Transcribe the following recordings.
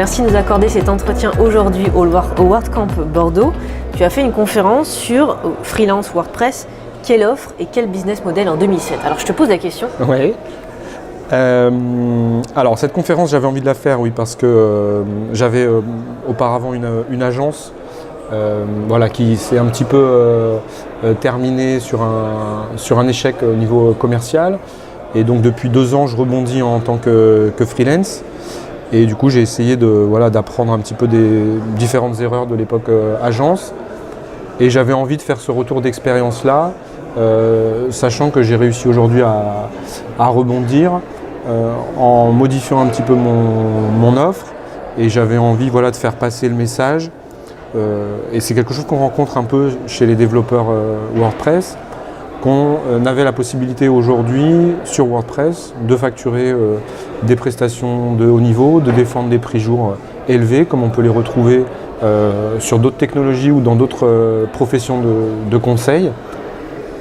merci de nous accorder cet entretien aujourd'hui au WordCamp Bordeaux. Tu as fait une conférence sur freelance WordPress, quelle offre et quel business model en 2007. Alors je te pose la question. Oui. Alors cette conférence, j'avais envie de la faire, oui, parce que j'avais auparavant une agence qui s'est un petit peu terminée sur un échec au niveau commercial. Et donc depuis 2 ans, je rebondis en tant que freelance. Et du coup, j'ai essayé d'apprendre un petit peu des différentes erreurs de l'époque agence. Et j'avais envie de faire ce retour d'expérience-là, sachant que j'ai réussi aujourd'hui à rebondir en modifiant un petit peu mon offre. Et j'avais envie de faire passer le message. Et c'est quelque chose qu'on rencontre un peu chez les développeurs WordPress, qu'on avait la possibilité aujourd'hui sur WordPress de facturer des prestations de haut niveau, de défendre des prix jours élevés comme on peut les retrouver sur d'autres technologies ou dans d'autres professions de conseil,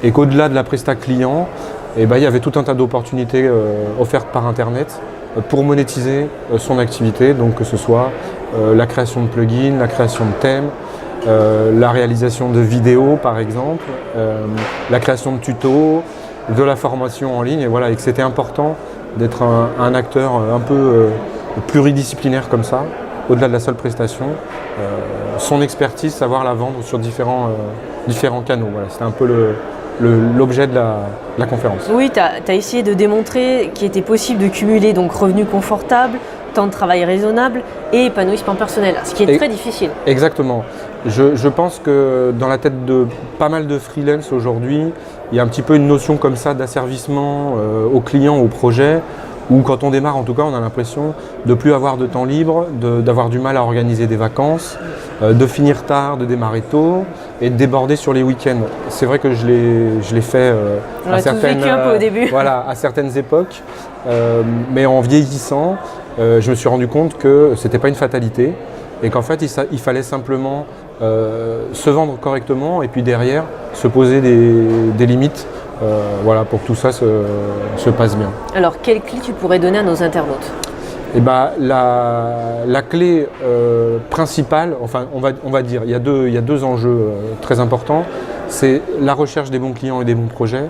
et qu'au-delà de la presta client, il y avait tout un tas d'opportunités offertes par Internet pour monétiser son activité, donc que ce soit la création de plugins, la création de thèmes, la réalisation de vidéos par exemple, la création de tutos, de la formation en ligne, et que c'était important d'être un acteur un peu pluridisciplinaire comme ça, au-delà de la seule prestation, son expertise, savoir la vendre sur différents canaux. C'était un peu l'objet de la conférence. Oui, tu as essayé de démontrer qu'il était possible de cumuler donc revenus confortables, temps de travail raisonnable et épanouissement personnel, ce qui est très difficile. Exactement. Je pense que dans la tête de pas mal de freelance aujourd'hui, il y a un petit peu une notion comme ça d'asservissement aux clients, aux projets, où quand on démarre en tout cas, on a l'impression de ne plus avoir de temps libre, d'avoir du mal à organiser des vacances, de finir tard, de démarrer tôt et de déborder sur les week-ends. C'est vrai que je l'ai fait à certaines époques, mais en vieillissant, je me suis rendu compte que ce n'était pas une fatalité et qu'en fait il fallait simplement se vendre correctement et puis derrière se poser des limites pour que tout ça se passe bien. Alors quelle clé tu pourrais donner à nos internautes ? La clé principale, on va dire, il y a deux enjeux très importants. C'est la recherche des bons clients et des bons projets,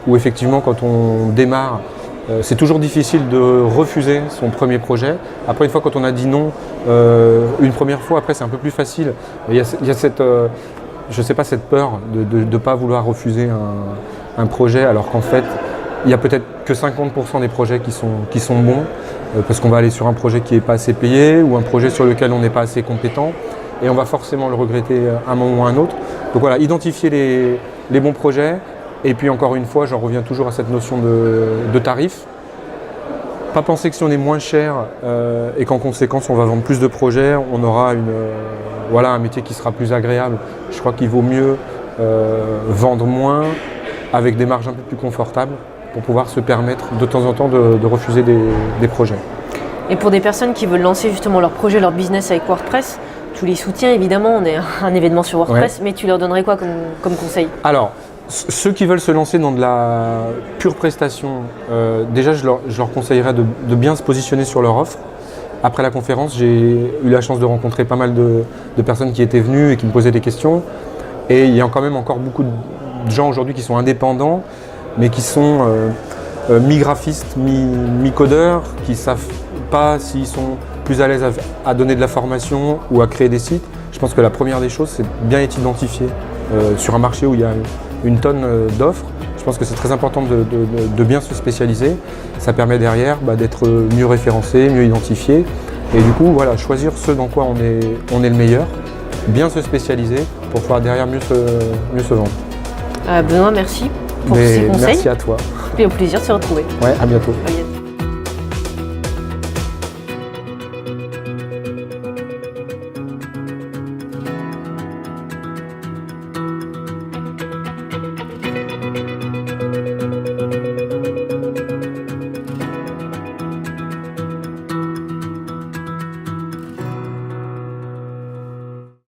où effectivement quand on démarre, c'est toujours difficile de refuser son premier projet. Après, une fois quand on a dit non une première fois, après c'est un peu plus facile. Il y a cette, cette peur de ne pas vouloir refuser un projet, alors qu'en fait, il n'y a peut-être que 50% des projets qui sont bons, parce qu'on va aller sur un projet qui n'est pas assez payé ou un projet sur lequel on n'est pas assez compétent, et on va forcément le regretter à un moment ou à un autre. Donc voilà, identifier les bons projets. Et puis encore une fois, j'en reviens toujours à cette notion de tarif. Pas penser que si on est moins cher et qu'en conséquence on va vendre plus de projets, on aura un métier qui sera plus agréable. Je crois qu'il vaut mieux vendre moins avec des marges un peu plus confortables pour pouvoir se permettre de temps en temps de refuser des projets. Et pour des personnes qui veulent lancer justement leur projet, leur business avec WordPress, tu les soutiens évidemment, on est un événement sur WordPress, mais tu leur donnerais quoi comme conseil ? Alors, ceux qui veulent se lancer dans de la pure prestation, déjà je leur conseillerais de bien se positionner sur leur offre. Après la conférence, j'ai eu la chance de rencontrer pas mal de personnes qui étaient venues et qui me posaient des questions. Et il y a quand même encore beaucoup de gens aujourd'hui qui sont indépendants, mais qui sont mi-graphistes, mi-codeurs, qui ne savent pas s'ils sont plus à l'aise à donner de la formation ou à créer des sites. Je pense que la première des choses, c'est bien être identifié sur un marché où il y a une tonne d'offres. Je pense que c'est très important de bien se spécialiser. Ça permet derrière d'être mieux référencé, mieux identifié. Et du coup, choisir ce dans quoi on est le meilleur, bien se spécialiser pour pouvoir derrière mieux se vendre. Benoît, merci pour ces conseils. Merci à toi. Et au plaisir de se retrouver. Ouais, à bientôt. À bientôt.